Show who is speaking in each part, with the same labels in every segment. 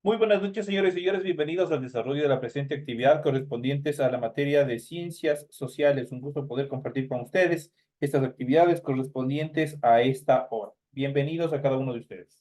Speaker 1: Muy buenas noches, señores y señores. Bienvenidos al desarrollo de la presente actividad correspondientes a la materia de ciencias sociales. Un gusto poder compartir con ustedes estas actividades correspondientes a esta hora. Bienvenidos a cada uno de ustedes.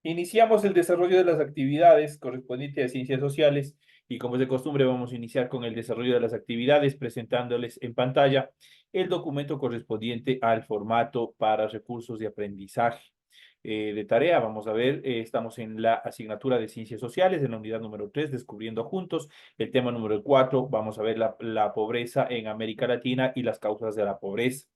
Speaker 1: Iniciamos el desarrollo de las actividades correspondientes a ciencias sociales y como es de costumbre vamos a iniciar con el desarrollo de las actividades presentándoles en pantalla el documento correspondiente al formato para recursos de aprendizaje. De tarea, vamos a ver, estamos en la asignatura de ciencias sociales, en la unidad número 3, descubriendo juntos. El tema número 4, vamos a ver la pobreza en América Latina y las causas de la pobreza.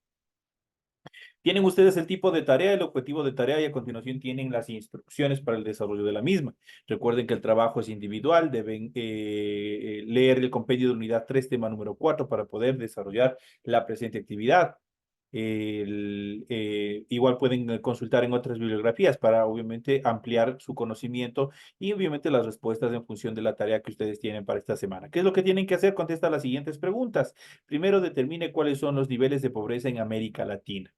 Speaker 1: Tienen ustedes el tipo de tarea, el objetivo de tarea y a continuación tienen las instrucciones para el desarrollo de la misma. Recuerden que el trabajo es individual, deben leer el compendio de unidad 3, tema número 4 para poder desarrollar la presente actividad. Igual pueden consultar en otras bibliografías para obviamente ampliar su conocimiento y obviamente las respuestas en función de la tarea que ustedes tienen para esta semana. ¿Qué es lo que tienen que hacer? Contesta las siguientes preguntas. Primero, determine cuáles son los niveles de pobreza en América Latina.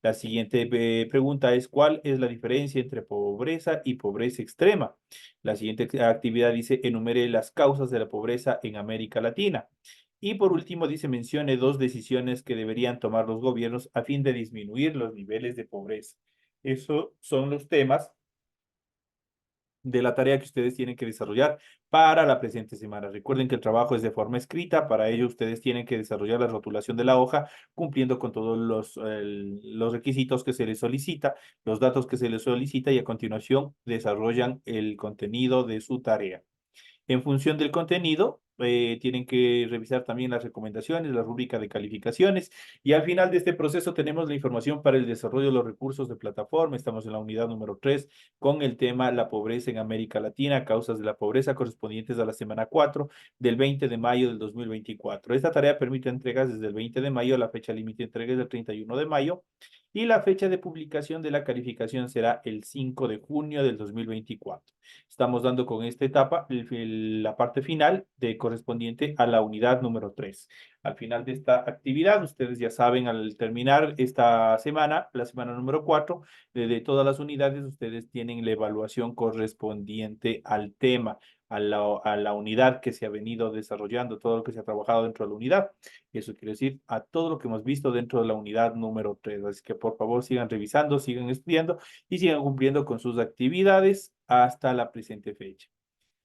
Speaker 1: La siguiente pregunta es, ¿cuál es la diferencia entre pobreza y pobreza extrema? La siguiente actividad dice, enumere las causas de la pobreza en América Latina. Y por último dice, mencione dos decisiones que deberían tomar los gobiernos a fin de disminuir los niveles de pobreza. Esos son los temas de la tarea que ustedes tienen que desarrollar para la presente semana. Recuerden que el trabajo es de forma escrita, para ello ustedes tienen que desarrollar la rotulación de la hoja cumpliendo con todos los requisitos que se les solicita, los datos que se les solicita y a continuación desarrollan el contenido de su tarea. En función del contenido, tienen que revisar también las recomendaciones, la rúbrica de calificaciones y al final de este proceso tenemos la información para el desarrollo de los recursos de plataforma. Estamos en la unidad número 3 con el tema la pobreza en América Latina, causas de la pobreza correspondientes a la semana 4 del 20 de mayo del 2024. Esta tarea permite entregas desde el 20 de mayo, la fecha límite de entrega es del 31 de mayo y la fecha de publicación de la calificación será el 5 de junio del 2024. Estamos dando con esta etapa la parte final de correspondiente a la unidad número 3. Al final de esta actividad, ustedes ya saben, al terminar esta semana, la semana número 4, de todas las unidades, ustedes tienen la evaluación correspondiente al tema, a la unidad que se ha venido desarrollando, todo lo que se ha trabajado dentro de la unidad. Eso quiere decir a todo lo que hemos visto dentro de la unidad número 3. Así que por favor sigan revisando, sigan estudiando y sigan cumpliendo con sus actividades hasta la presente fecha.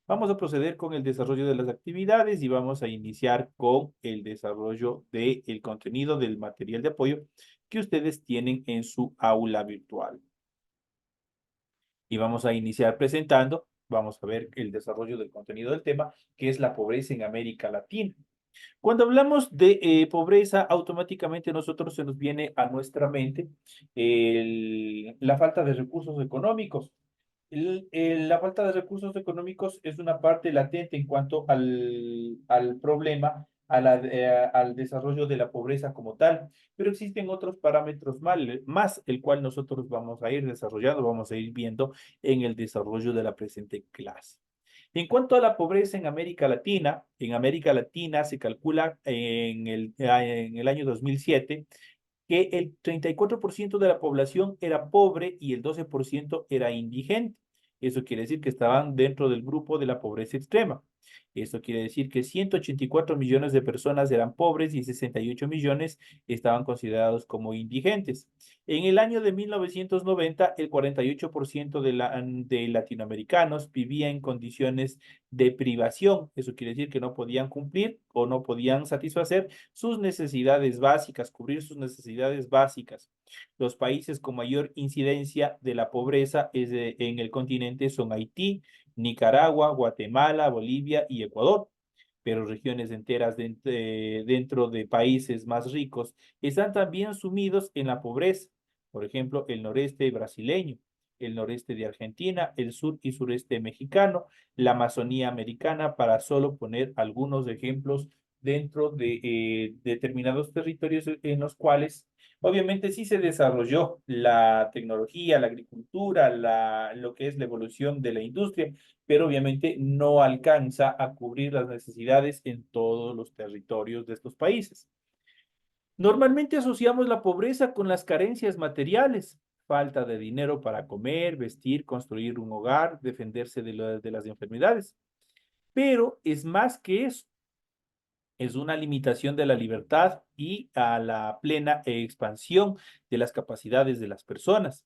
Speaker 1: Vamos a proceder con el desarrollo de las actividades y vamos a iniciar con el desarrollo del contenido del material de apoyo que ustedes tienen en su aula virtual. Y vamos a iniciar presentando, vamos a ver el desarrollo del contenido del tema, que es la pobreza en América Latina. Cuando hablamos de pobreza, automáticamente nosotros se nos viene a nuestra mente la falta de recursos económicos. La falta de recursos económicos es una parte latente en cuanto al problema, al desarrollo de la pobreza como tal, pero existen otros parámetros más, el cual nosotros vamos a ir desarrollando, vamos a ir viendo en el desarrollo de la presente clase. En cuanto a la pobreza en América Latina se calcula en el año 2007 que el 34% de la población era pobre y el 12% era indigente. Eso quiere decir que estaban dentro del grupo de la pobreza extrema. Esto quiere decir que 184 millones de personas eran pobres y 68 millones estaban considerados como indigentes. En el año de 1990, el 48% de latinoamericanos vivía en condiciones de privación. Eso quiere decir que no podían cumplir o no podían satisfacer sus necesidades básicas, cubrir sus necesidades básicas. Los países con mayor incidencia de la pobreza en el continente son Haití, Nicaragua, Guatemala, Bolivia y Ecuador. Pero regiones enteras dentro de países más ricos están también sumidos en la pobreza. Por ejemplo, el noreste brasileño, el noreste de Argentina, el sur y sureste mexicano, la Amazonía americana, para solo poner algunos ejemplos dentro de determinados territorios en los cuales obviamente sí se desarrolló la tecnología, la agricultura, lo que es la evolución de la industria, pero obviamente no alcanza a cubrir las necesidades en todos los territorios de estos países. Normalmente asociamos la pobreza con las carencias materiales, falta de dinero para comer, vestir, construir un hogar, defenderse de las enfermedades. Pero es más que eso, es una limitación de la libertad y a la plena expansión de las capacidades de las personas.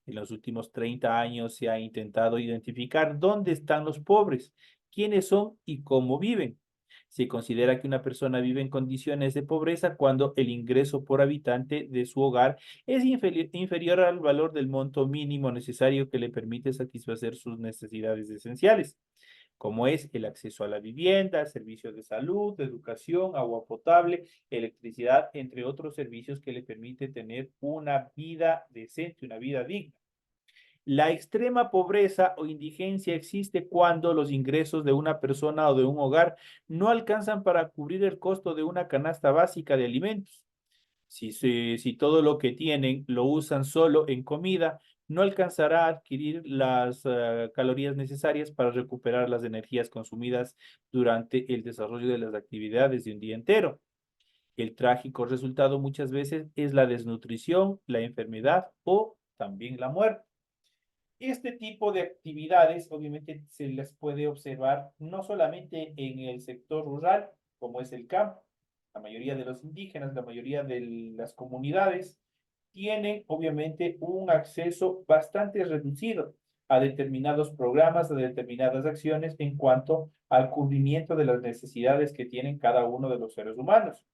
Speaker 1: En los últimos 30 años se ha intentado identificar dónde están los pobres, quiénes son y cómo viven. Se considera que una persona vive en condiciones de pobreza cuando el ingreso por habitante de su hogar es inferior al valor del monto mínimo necesario que le permite satisfacer sus necesidades esenciales, como es el acceso a la vivienda, servicios de salud, de educación, agua potable, electricidad, entre otros servicios que le permite tener una vida decente, una vida digna. La extrema pobreza o indigencia existe cuando los ingresos de una persona o de un hogar no alcanzan para cubrir el costo de una canasta básica de alimentos. Si todo lo que tienen lo usan solo en comida, no alcanzará a adquirir las calorías necesarias para recuperar las energías consumidas durante el desarrollo de las actividades de un día entero. El trágico resultado muchas veces es la desnutrición, la enfermedad o también la muerte. Este tipo de actividades obviamente se las puede observar no solamente en el sector rural, como es el campo. La mayoría de los indígenas, la mayoría de las comunidades tienen obviamente un acceso bastante reducido a determinados programas, a determinadas acciones en cuanto al cubrimiento de las necesidades que tienen cada uno de los seres humanos.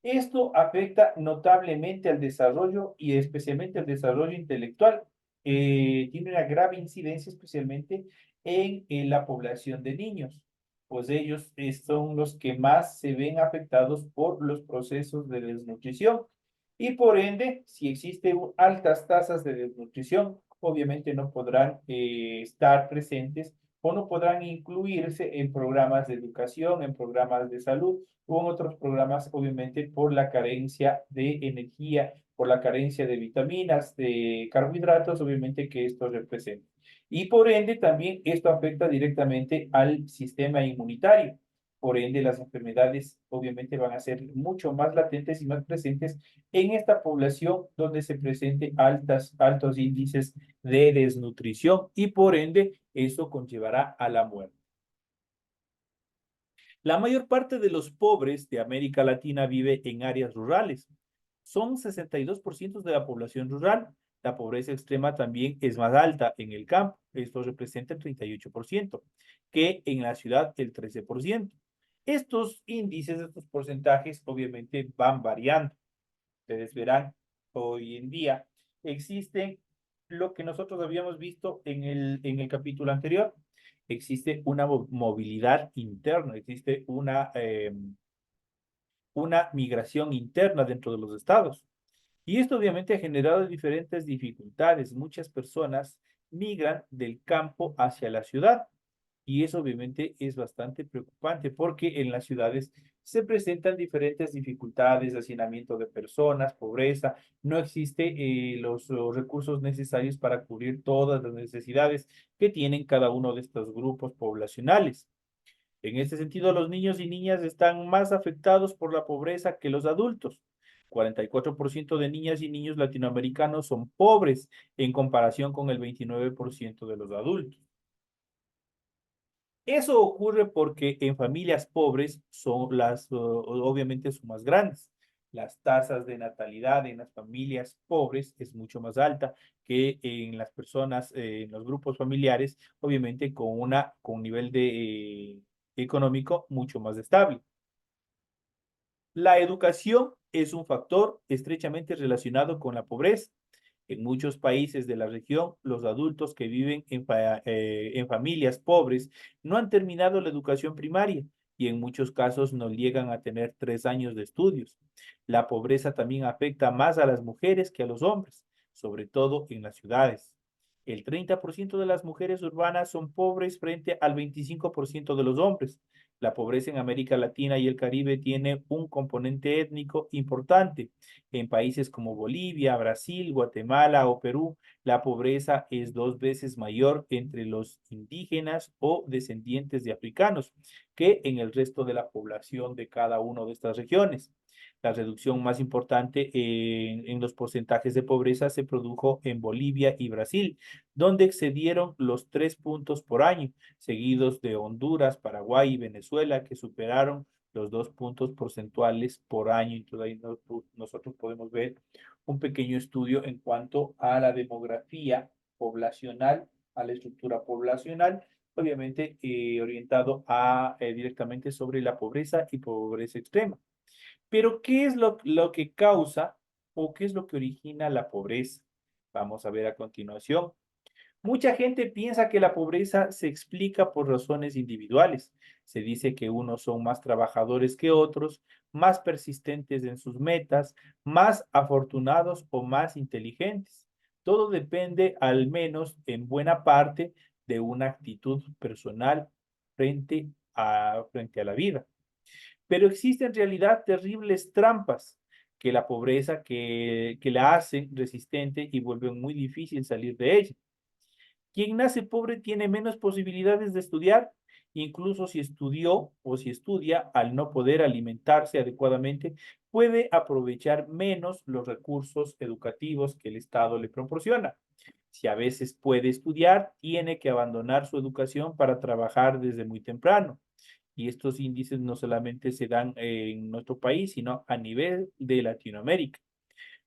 Speaker 1: Esto afecta notablemente al desarrollo y especialmente al desarrollo intelectual. Tiene una grave incidencia especialmente en la población de niños, pues ellos son los que más se ven afectados por los procesos de desnutrición. Y por ende, si existen altas tasas de desnutrición, obviamente no podrán estar presentes o no podrán incluirse en programas de educación, en programas de salud o en otros programas, obviamente, por la carencia de energía, por la carencia de vitaminas, de carbohidratos, obviamente, que esto representa. Y por ende, también esto afecta directamente al sistema inmunitario. Por ende, las enfermedades obviamente van a ser mucho más latentes y más presentes en esta población donde se presenten altos índices de desnutrición y por ende eso conllevará a la muerte. La mayor parte de los pobres de América Latina vive en áreas rurales. Son 62% de la población rural. La pobreza extrema también es más alta en el campo. Esto representa el 38%, que en la ciudad el 13%. Estos índices, estos porcentajes, obviamente van variando. Ustedes verán, hoy en día existen lo que nosotros habíamos visto en el capítulo anterior. Existe una movilidad interna, existe una migración interna dentro de los estados. Y esto obviamente ha generado diferentes dificultades. Muchas personas migran del campo hacia la ciudad. Y eso obviamente es bastante preocupante porque en las ciudades se presentan diferentes dificultades, hacinamiento de personas, pobreza, no existe los recursos necesarios para cubrir todas las necesidades que tienen cada uno de estos grupos poblacionales. En este sentido, los niños y niñas están más afectados por la pobreza que los adultos. 44% de niñas y niños latinoamericanos son pobres en comparación con el 29% de los adultos. Eso ocurre porque en familias pobres son obviamente son más grandes. Las tasas de natalidad en las familias pobres es mucho más alta que en las personas, en los grupos familiares, obviamente con un nivel económico mucho más estable. La educación es un factor estrechamente relacionado con la pobreza. En muchos países de la región, los adultos que viven en familias pobres no han terminado la educación primaria y en muchos casos no llegan a tener 3 años de estudios. La pobreza también afecta más a las mujeres que a los hombres, sobre todo en las ciudades. El 30% de las mujeres urbanas son pobres frente al 25% de los hombres. La pobreza en América Latina y el Caribe tiene un componente étnico importante. En países como Bolivia, Brasil, Guatemala o Perú, la pobreza es 2 veces mayor entre los indígenas o descendientes de africanos que en el resto de la población de cada una de estas regiones. La reducción más importante en los porcentajes de pobreza se produjo en Bolivia y Brasil, donde excedieron los 3 puntos por año, seguidos de Honduras, Paraguay y Venezuela, que superaron los 2 puntos porcentuales por año. Entonces ahí nosotros podemos ver un pequeño estudio en cuanto a la demografía poblacional, a la estructura poblacional, obviamente orientado a directamente sobre la pobreza y pobreza extrema. Pero, ¿qué es lo que causa o qué es lo que origina la pobreza? Vamos a ver a continuación. Mucha gente piensa que la pobreza se explica por razones individuales. Se dice que unos son más trabajadores que otros, más persistentes en sus metas, más afortunados o más inteligentes. Todo depende, al menos en buena parte, de una actitud personal frente a la vida. Pero existen en realidad terribles trampas que la pobreza que la hacen resistente y vuelven muy difícil salir de ella. Quien nace pobre tiene menos posibilidades de estudiar, incluso si estudió o si estudia, al no poder alimentarse adecuadamente, puede aprovechar menos los recursos educativos que el Estado le proporciona. Si a veces puede estudiar, tiene que abandonar su educación para trabajar desde muy temprano. Y estos índices no solamente se dan en nuestro país, sino a nivel de Latinoamérica.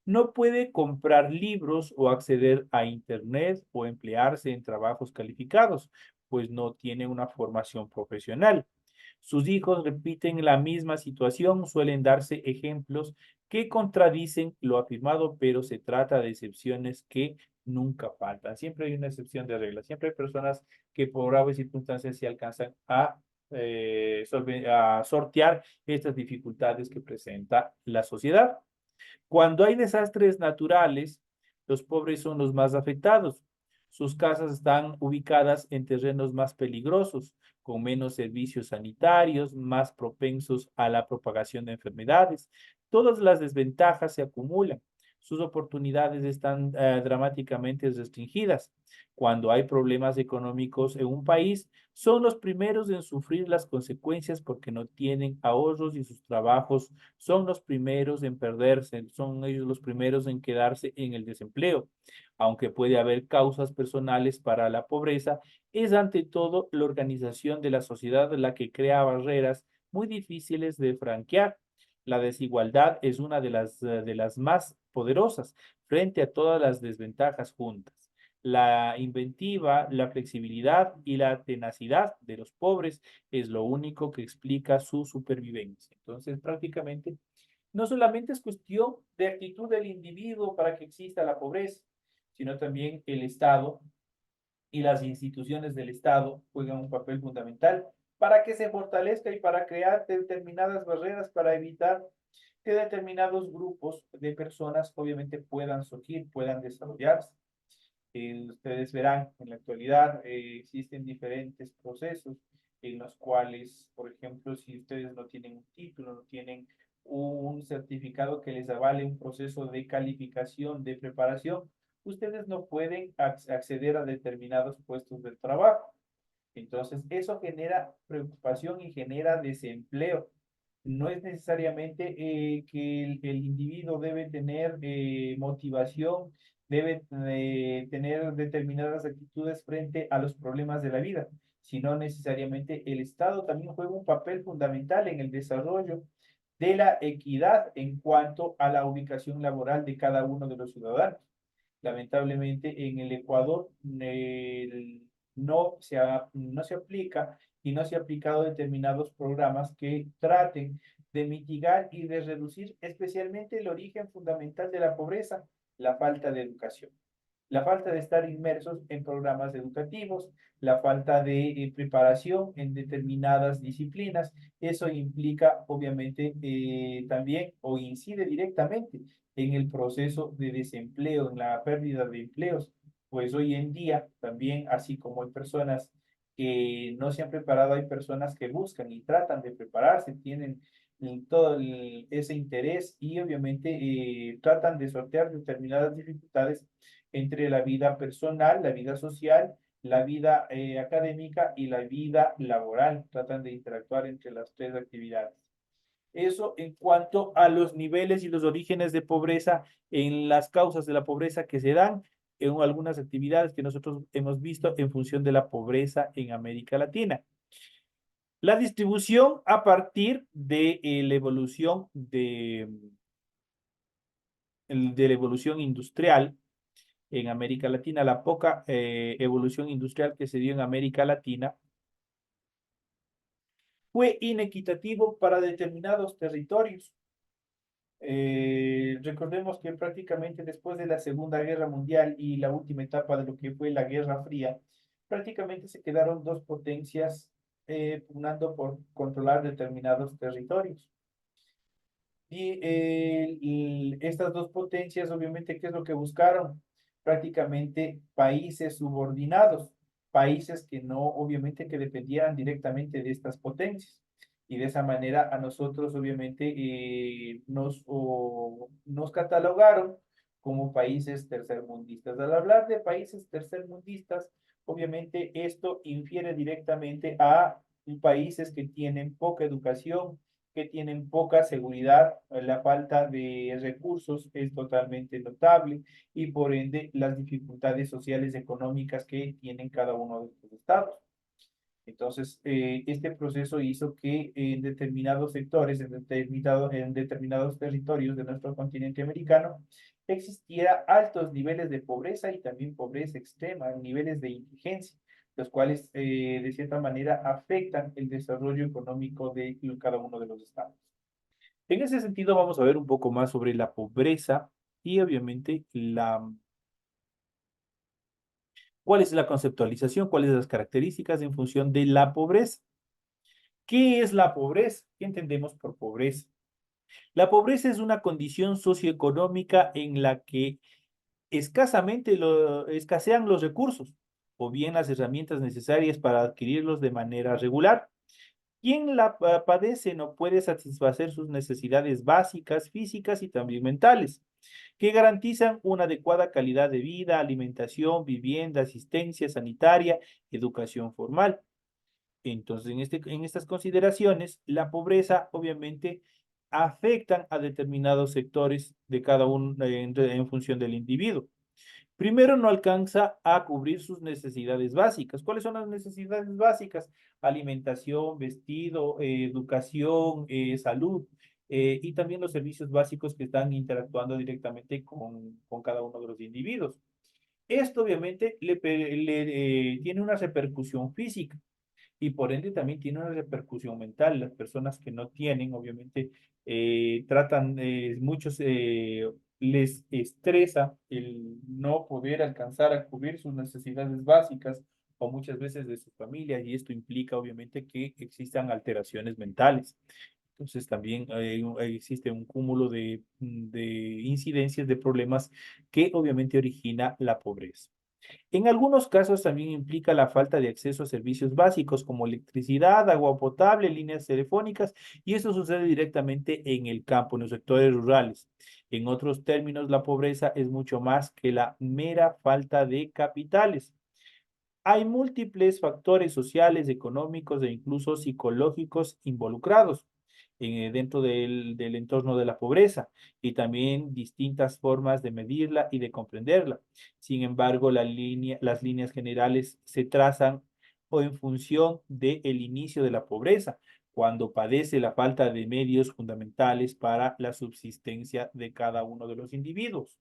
Speaker 1: No puede comprar libros o acceder a Internet o emplearse en trabajos calificados, pues no tiene una formación profesional. Sus hijos repiten la misma situación, suelen darse ejemplos que contradicen lo afirmado, pero se trata de excepciones que nunca faltan. Siempre hay una excepción de regla. Siempre hay personas que por graves circunstancias se alcanzan a sortear estas dificultades que presenta la sociedad. Cuando hay desastres naturales, los pobres son los más afectados. Sus casas están ubicadas en terrenos más peligrosos, con menos servicios sanitarios, más propensos a la propagación de enfermedades. Todas las desventajas se acumulan. Sus oportunidades están dramáticamente restringidas. Cuando hay problemas económicos en un país, son los primeros en sufrir las consecuencias porque no tienen ahorros y sus trabajos son los primeros en perderse, son ellos los primeros en quedarse en el desempleo. Aunque puede haber causas personales para la pobreza, es ante todo la organización de la sociedad la que crea barreras muy difíciles de franquear. La desigualdad es una de las más poderosas frente a todas las desventajas juntas. La inventiva, la flexibilidad y la tenacidad de los pobres es lo único que explica su supervivencia. Entonces, prácticamente, no solamente es cuestión de actitud del individuo para que exista la pobreza, sino también el Estado y las instituciones del Estado juegan un papel fundamental para que se fortalezca y para crear determinadas barreras para evitar que determinados grupos de personas obviamente puedan surgir, puedan desarrollarse. Ustedes verán, en la actualidad existen diferentes procesos en los cuales, por ejemplo, si ustedes no tienen un título, no tienen un certificado que les avale un proceso de calificación, de preparación, ustedes no pueden acceder a determinados puestos de trabajo. Entonces, eso genera preocupación y genera desempleo. No es necesariamente que el individuo debe tener motivación, debe tener determinadas actitudes frente a los problemas de la vida, sino necesariamente el Estado también juega un papel fundamental en el desarrollo de la equidad en cuanto a la ubicación laboral de cada uno de los ciudadanos. Lamentablemente en el Ecuador no se aplica y no se ha aplicado determinados programas que traten de mitigar y de reducir especialmente el origen fundamental de la pobreza, la falta de educación. La falta de estar inmersos en programas educativos, la falta de preparación en determinadas disciplinas, eso implica obviamente también o incide directamente en el proceso de desempleo, en la pérdida de empleos, pues hoy en día también, así como hay personas que no se han preparado, hay personas que buscan y tratan de prepararse, tienen todo ese interés y obviamente tratan de sortear determinadas dificultades entre la vida personal, la vida social, la vida académica y la vida laboral. Tratan de interactuar entre las tres actividades. Eso en cuanto a los niveles y los orígenes de pobreza, en las causas de la pobreza que se dan en algunas actividades que nosotros hemos visto en función de la pobreza en América Latina. La distribución a partir de la evolución de la evolución industrial en América Latina, la poca evolución industrial que se dio en América Latina fue inequitativo para determinados territorios. Recordemos que prácticamente después de la Segunda Guerra Mundial y la última etapa de lo que fue la Guerra Fría, prácticamente se quedaron dos potencias pugnando por controlar determinados territorios. Y estas dos potencias, obviamente, ¿qué es lo que buscaron? Prácticamente países subordinados, países que no, obviamente, que dependieran directamente de estas potencias. Y de esa manera a nosotros, obviamente, nos catalogaron como países tercermundistas. Al hablar de países tercermundistas, obviamente esto infiere directamente a países que tienen poca educación, que tienen poca seguridad, la falta de recursos es totalmente notable y por ende las dificultades sociales y económicas que tienen cada uno de estos estados. Entonces, este proceso hizo que en determinados sectores, en determinados territorios de nuestro continente americano, existiera altos niveles de pobreza y también pobreza extrema, niveles de indigencia, los cuales de cierta manera afectan el desarrollo económico de cada uno de los estados. En ese sentido, vamos a ver un poco más sobre la pobreza y obviamente cuál es la conceptualización, cuáles son las características en función de la pobreza. ¿Qué es la pobreza? ¿Qué entendemos por pobreza? La pobreza es una condición socioeconómica en la que escasean los recursos o bien las herramientas necesarias para adquirirlos de manera regular. Quien la padece no puede satisfacer sus necesidades básicas, físicas y también mentales, que garantizan una adecuada calidad de vida, alimentación, vivienda, asistencia sanitaria, educación formal. Entonces, en estas consideraciones, la pobreza obviamente afectan a determinados sectores de cada uno en función del individuo. Primero, no alcanza a cubrir sus necesidades básicas. ¿Cuáles son las necesidades básicas? Alimentación, vestido, educación, salud, y también los servicios básicos que están interactuando directamente con cada uno de los individuos. Esto obviamente tiene una repercusión física y por ende también tiene una repercusión mental. Las personas que no tienen, obviamente, muchos les estresa el no poder alcanzar a cubrir sus necesidades básicas o muchas veces de su familia y esto implica obviamente que existan alteraciones mentales. Entonces también existe un cúmulo de incidencias, de problemas que obviamente origina la pobreza. En algunos casos también implica la falta de acceso a servicios básicos como electricidad, agua potable, líneas telefónicas, y eso sucede directamente en el campo, en los sectores rurales. En otros términos, la pobreza es mucho más que la mera falta de capitales. Hay múltiples factores sociales, económicos e incluso psicológicos involucrados dentro del entorno de la pobreza y también distintas formas de medirla y de comprenderla. Sin embargo, las líneas generales se trazan o en función del inicio de la pobreza, cuando padece la falta de medios fundamentales para la subsistencia de cada uno de los individuos.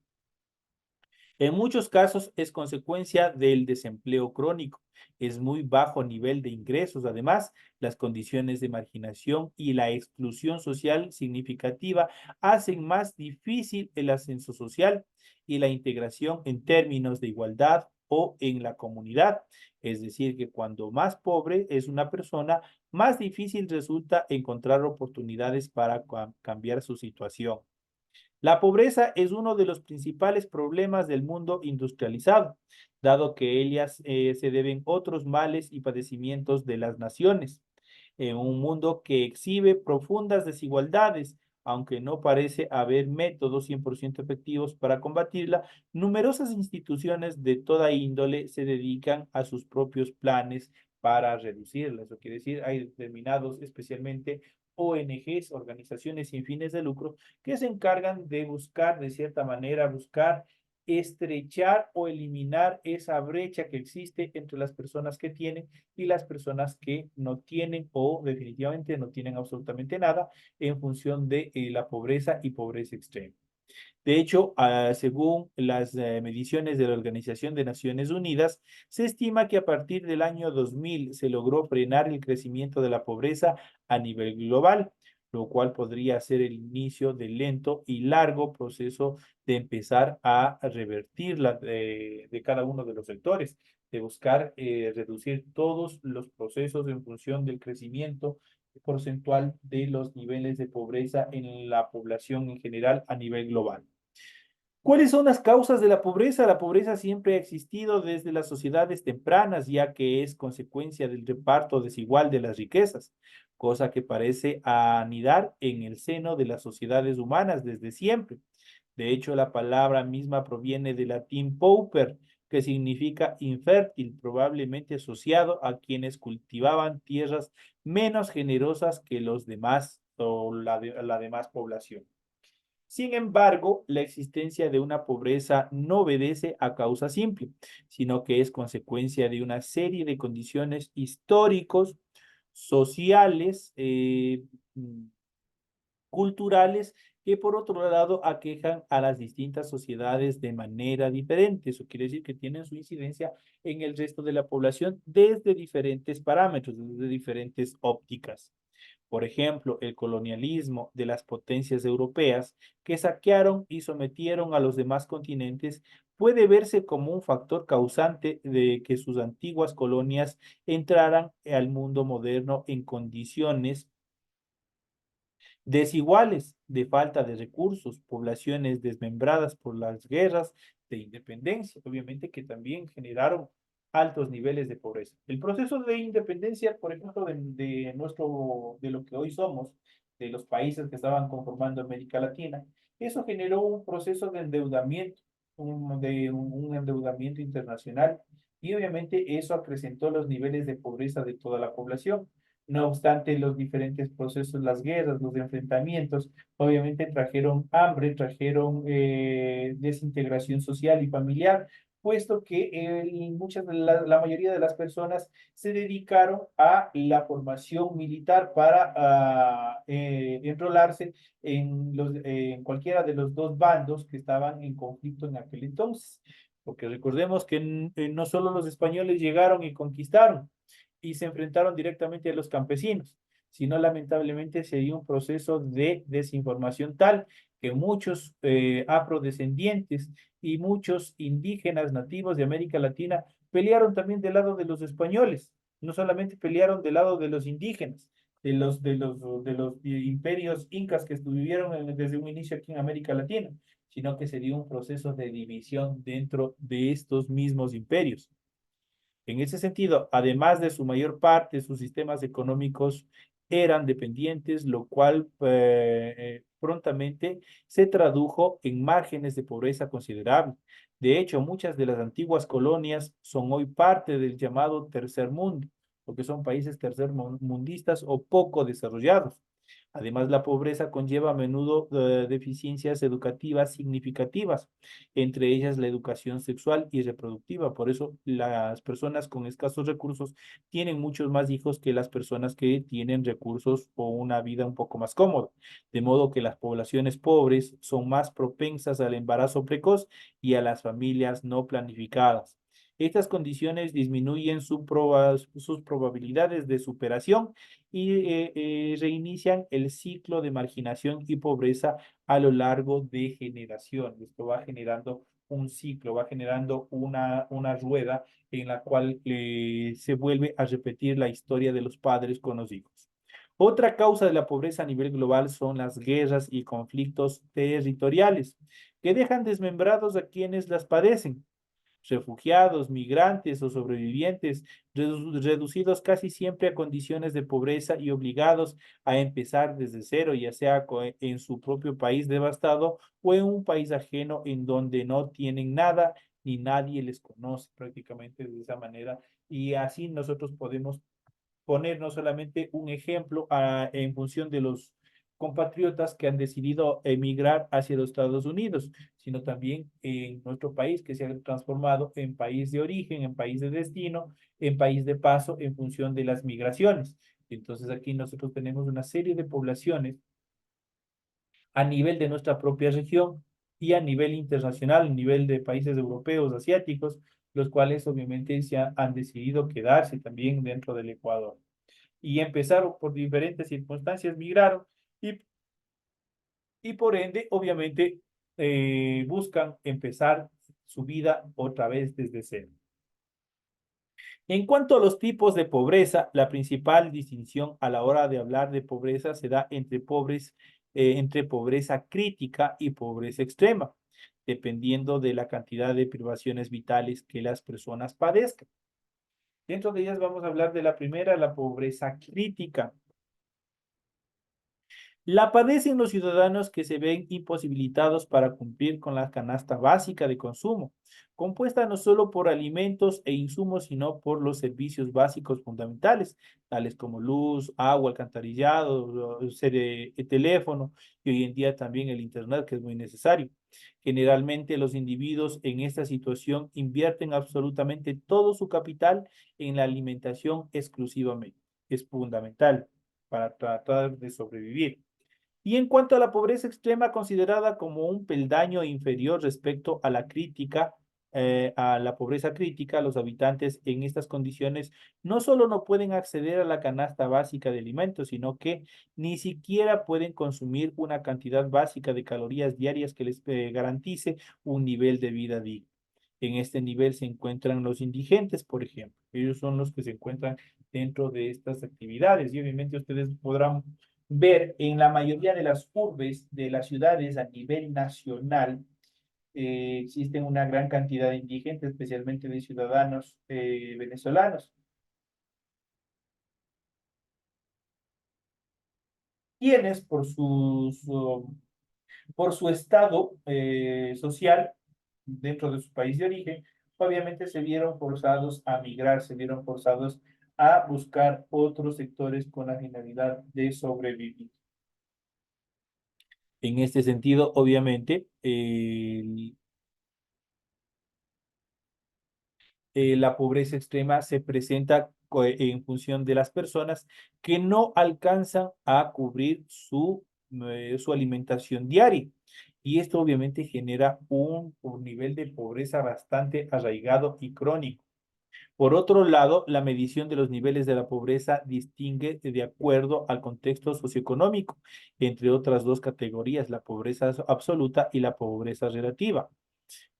Speaker 1: En muchos casos es consecuencia del desempleo crónico. Es muy bajo nivel de ingresos. Además, las condiciones de marginación y la exclusión social significativa hacen más difícil el ascenso social y la integración en términos de igualdad o en la comunidad. Es decir, que cuando más pobre es una persona, más difícil resulta encontrar oportunidades para cambiar su situación. La pobreza es uno de los principales problemas del mundo industrializado, dado que ellas se deben otros males y padecimientos de las naciones. En un mundo que exhibe profundas desigualdades, aunque no parece haber métodos 100% efectivos para combatirla, numerosas instituciones de toda índole se dedican a sus propios planes para reducirla. Eso quiere decir, hay determinados, especialmente ONGs, organizaciones sin fines de lucro, que se encargan de buscar, de cierta manera, buscar estrechar o eliminar esa brecha que existe entre las personas que tienen y las personas que no tienen o definitivamente no tienen absolutamente nada en función de la pobreza y pobreza extrema. De hecho, según las mediciones de la Organización de Naciones Unidas, se estima que a partir del año 2000 se logró frenar el crecimiento de la pobreza a nivel global, lo cual podría ser el inicio del lento y largo proceso de empezar a revertirla de cada uno de los sectores, de buscar reducir todos los procesos en función del crecimiento porcentual de los niveles de pobreza en la población en general a nivel global. ¿Cuáles son las causas de la pobreza? La pobreza siempre ha existido desde las sociedades tempranas, ya que es consecuencia del reparto desigual de las riquezas, cosa que parece anidar en el seno de las sociedades humanas desde siempre. De hecho, la palabra misma proviene del latín pauper, que significa infértil, probablemente asociado a quienes cultivaban tierras menos generosas que los demás o la demás población. Sin embargo, la existencia de una pobreza no obedece a causa simple, sino que es consecuencia de una serie de condiciones históricos, sociales, culturales, que por otro lado aquejan a las distintas sociedades de manera diferente. Eso quiere decir que tienen su incidencia en el resto de la población desde diferentes parámetros, desde diferentes ópticas. Por ejemplo, el colonialismo de las potencias europeas que saquearon y sometieron a los demás continentes puede verse como un factor causante de que sus antiguas colonias entraran al mundo moderno en condiciones desiguales de falta de recursos, poblaciones desmembradas por las guerras de independencia, obviamente que también generaron altos niveles de pobreza. El proceso de independencia, por ejemplo, de lo que hoy somos, de los países que estaban conformando América Latina, eso generó un proceso de endeudamiento, un endeudamiento internacional, y obviamente eso acrecentó los niveles de pobreza de toda la población. No obstante, los diferentes procesos, las guerras, los enfrentamientos, obviamente trajeron hambre, trajeron desintegración social y familiar, puesto que la mayoría de las personas se dedicaron a la formación militar para enrolarse en cualquiera de los dos bandos que estaban en conflicto en aquel entonces. Porque recordemos que no solo los españoles llegaron y conquistaron, y se enfrentaron directamente a los campesinos, sino lamentablemente se dio un proceso de desinformación tal que muchos afrodescendientes y muchos indígenas nativos de América Latina pelearon también del lado de los españoles, no solamente pelearon del lado de los indígenas, de los imperios incas que estuvieron desde un inicio aquí en América Latina, sino que se dio un proceso de división dentro de estos mismos imperios. En ese sentido, además de su mayor parte, sus sistemas económicos eran dependientes, lo cual prontamente se tradujo en márgenes de pobreza considerable. De hecho, muchas de las antiguas colonias son hoy parte del llamado tercer mundo, porque son países tercermundistas o poco desarrollados. Además, la pobreza conlleva a menudo deficiencias educativas significativas, entre ellas la educación sexual y reproductiva. Por eso, las personas con escasos recursos tienen muchos más hijos que las personas que tienen recursos o una vida un poco más cómoda. De modo que las poblaciones pobres son más propensas al embarazo precoz y a las familias no planificadas. Estas condiciones disminuyen sus probabilidades de superación y reinician el ciclo de marginación y pobreza a lo largo de generaciones. Esto va generando un ciclo, va generando una rueda en la cual se vuelve a repetir la historia de los padres con los hijos. Otra causa de la pobreza a nivel global son las guerras y conflictos territoriales, que dejan desmembrados a quienes las padecen, refugiados, migrantes o sobrevivientes, reducidos casi siempre a condiciones de pobreza y obligados a empezar desde cero, ya sea en su propio país devastado o en un país ajeno en donde no tienen nada ni nadie les conoce prácticamente de esa manera. Y así nosotros podemos poner no solamente un ejemplo en función de los compatriotas que han decidido emigrar hacia los Estados Unidos, sino también en nuestro país, que se ha transformado en país de origen, en país de destino, en país de paso, en función de las migraciones. Entonces aquí nosotros tenemos una serie de poblaciones a nivel de nuestra propia región y a nivel internacional, a nivel de países europeos, asiáticos, los cuales obviamente han decidido quedarse también dentro del Ecuador. Y empezaron por diferentes circunstancias, migraron y, y por ende, obviamente, buscan empezar su vida otra vez desde cero. En cuanto a los tipos de pobreza, la principal distinción a la hora de hablar de pobreza se da entre pobreza crítica y pobreza extrema, dependiendo de la cantidad de privaciones vitales que las personas padezcan. Dentro de ellas vamos a hablar de la primera, la pobreza crítica. La padecen los ciudadanos que se ven imposibilitados para cumplir con la canasta básica de consumo, compuesta no solo por alimentos e insumos, sino por los servicios básicos fundamentales, tales como luz, agua, alcantarillado, teléfono y hoy en día también el Internet, que es muy necesario. Generalmente los individuos en esta situación invierten absolutamente todo su capital en la alimentación exclusivamente. Es fundamental para tratar de sobrevivir. Y en cuanto a la pobreza extrema, considerada como un peldaño inferior respecto a la crítica, a la pobreza crítica, los habitantes en estas condiciones no solo no pueden acceder a la canasta básica de alimentos, sino que ni siquiera pueden consumir una cantidad básica de calorías diarias que les garantice un nivel de vida digno. En este nivel se encuentran los indigentes, por ejemplo. Ellos son los que se encuentran dentro de estas actividades y obviamente ustedes podrán ver en la mayoría de las urbes de las ciudades a nivel nacional, existen una gran cantidad de indigentes, especialmente de ciudadanos venezolanos, quienes por su estado social dentro de su país de origen, obviamente se vieron forzados a migrar, se vieron forzados a buscar otros sectores con la finalidad de sobrevivir. En este sentido, obviamente, la pobreza extrema se presenta en función de las personas que no alcanzan a cubrir su alimentación diaria. Y esto obviamente genera un nivel de pobreza bastante arraigado y crónico. Por otro lado, la medición de los niveles de la pobreza distingue de acuerdo al contexto socioeconómico, entre otras dos categorías, la pobreza absoluta y la pobreza relativa.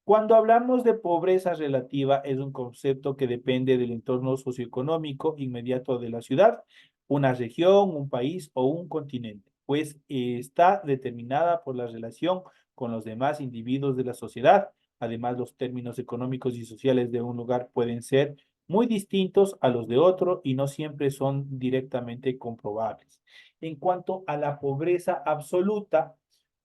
Speaker 1: Cuando hablamos de pobreza relativa, es un concepto que depende del entorno socioeconómico inmediato de la ciudad, una región, un país o un continente, pues está determinada por la relación con los demás individuos de la sociedad. Además, los términos económicos y sociales de un lugar pueden ser muy distintos a los de otro y no siempre son directamente comprobables. En cuanto a la pobreza absoluta,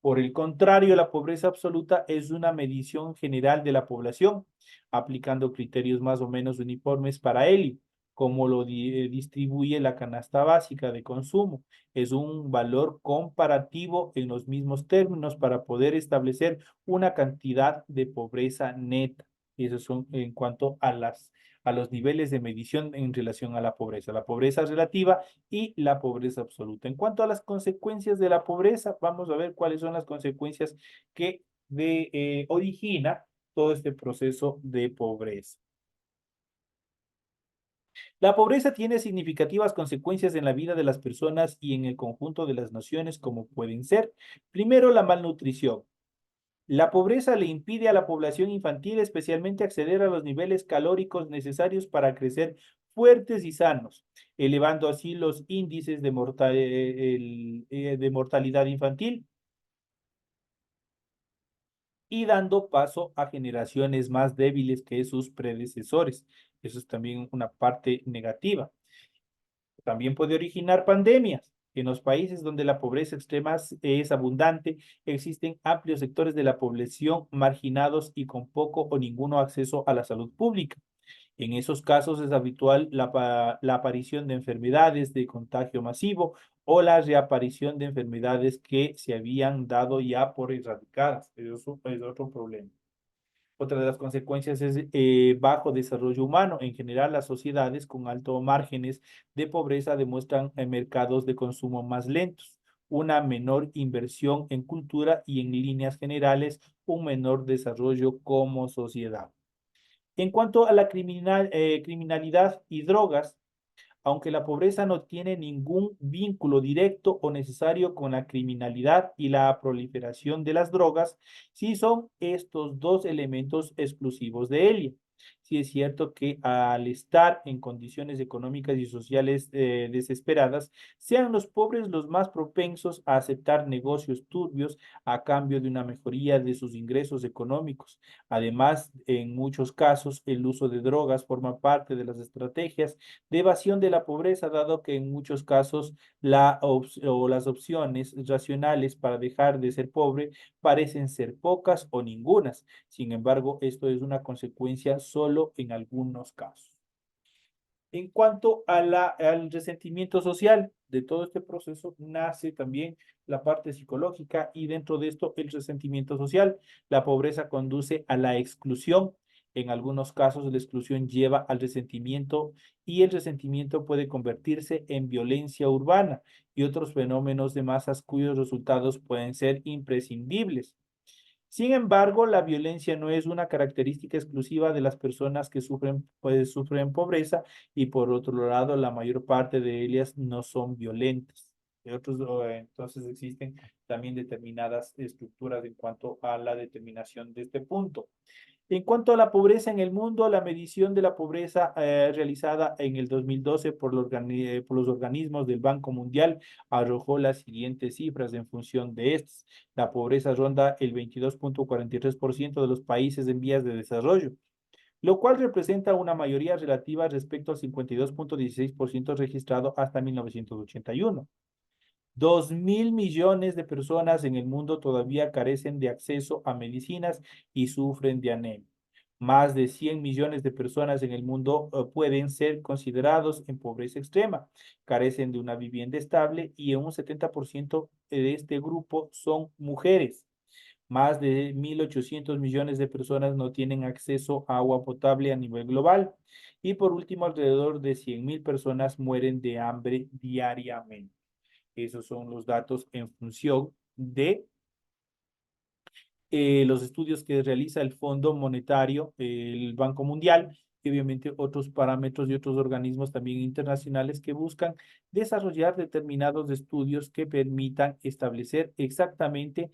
Speaker 1: por el contrario, la pobreza absoluta es una medición general de la población, aplicando criterios más o menos uniformes para él, como lo distribuye la canasta básica de consumo. Es un valor comparativo en los mismos términos para poder establecer una cantidad de pobreza neta. Eso son en cuanto a los niveles de medición en relación a la pobreza relativa y la pobreza absoluta. En cuanto a las consecuencias de la pobreza, vamos a ver cuáles son las consecuencias que origina todo este proceso de pobreza. La pobreza tiene significativas consecuencias en la vida de las personas y en el conjunto de las naciones, como pueden ser, primero, la malnutrición. La pobreza le impide a la población infantil especialmente acceder a los niveles calóricos necesarios para crecer fuertes y sanos, elevando así los índices de mortalidad infantil y dando paso a generaciones más débiles que sus predecesores. Eso es también una parte negativa. También puede originar pandemias. En los países donde la pobreza extrema es abundante, existen amplios sectores de la población marginados y con poco o ninguno acceso a la salud pública. En esos casos es habitual la aparición de enfermedades de contagio masivo o la reaparición de enfermedades que se habían dado ya por erradicadas. Eso es otro problema. Otra de las consecuencias es bajo desarrollo humano. En general, las sociedades con altos márgenes de pobreza demuestran mercados de consumo más lentos, una menor inversión en cultura y en líneas generales, un menor desarrollo como sociedad. En cuanto a la criminalidad y drogas, aunque la pobreza no tiene ningún vínculo directo o necesario con la criminalidad y la proliferación de las drogas, sí son estos dos elementos exclusivos de ella. Sí es cierto que al estar en condiciones económicas y sociales desesperadas, sean los pobres los más propensos a aceptar negocios turbios a cambio de una mejoría de sus ingresos económicos. Además, en muchos casos, el uso de drogas forma parte de las estrategias de evasión de la pobreza, dado que en muchos casos las opciones racionales para dejar de ser pobre parecen ser pocas o ningunas. Sin embargo, esto es una consecuencia solo en algunos casos. En cuanto a al resentimiento social de todo este proceso, nace también la parte psicológica y dentro de esto el resentimiento social. La pobreza conduce a la exclusión. En algunos casos la exclusión lleva al resentimiento y el resentimiento puede convertirse en violencia urbana y otros fenómenos de masas cuyos resultados pueden ser imprescindibles. Sin embargo, la violencia no es una característica exclusiva de las personas que sufren pobreza y por otro lado, la mayor parte de ellas no son violentas. Entonces existen también determinadas estructuras en cuanto a la determinación de este punto. En cuanto a la pobreza en el mundo, la medición de la pobreza realizada en el 2012 por los organismos del Banco Mundial arrojó las siguientes cifras en función de estas. La pobreza ronda el 22,43% de los países en vías de desarrollo, lo cual representa una mayoría relativa respecto al 52,16% registrado hasta 1981. 2.000 millones de personas en el mundo todavía carecen de acceso a medicinas y sufren de anemia. Más de 100 millones de personas en el mundo pueden ser considerados en pobreza extrema, carecen de una vivienda estable y un 70% de este grupo son mujeres. Más de 1.800 millones de personas no tienen acceso a agua potable a nivel global. Y por último, alrededor de 100.000 personas mueren de hambre diariamente. Esos son los datos en función de los estudios que realiza el Fondo Monetario, el Banco Mundial y obviamente otros parámetros y otros organismos también internacionales que buscan desarrollar determinados estudios que permitan establecer exactamente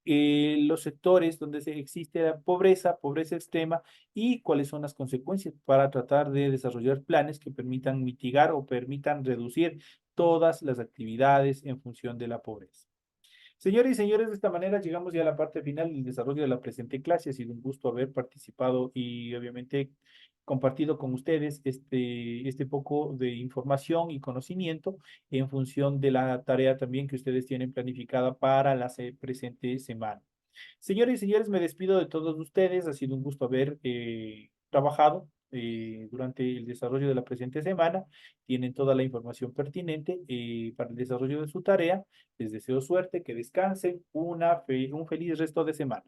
Speaker 1: los sectores donde existe la pobreza, pobreza extrema y cuáles son las consecuencias para tratar de desarrollar planes que permitan mitigar o permitan reducir todas las actividades en función de la pobreza. Señores y señores, de esta manera llegamos ya a la parte final del desarrollo de la presente clase. Ha sido un gusto haber participado y obviamente compartido con ustedes este poco de información y conocimiento en función de la tarea también que ustedes tienen planificada para la presente semana. Señores y señores, me despido de todos ustedes. Ha sido un gusto haber trabajado durante el desarrollo de la presente semana. Tienen toda la información pertinente para el desarrollo de su tarea. Les deseo suerte, que descansen, un feliz resto de semana.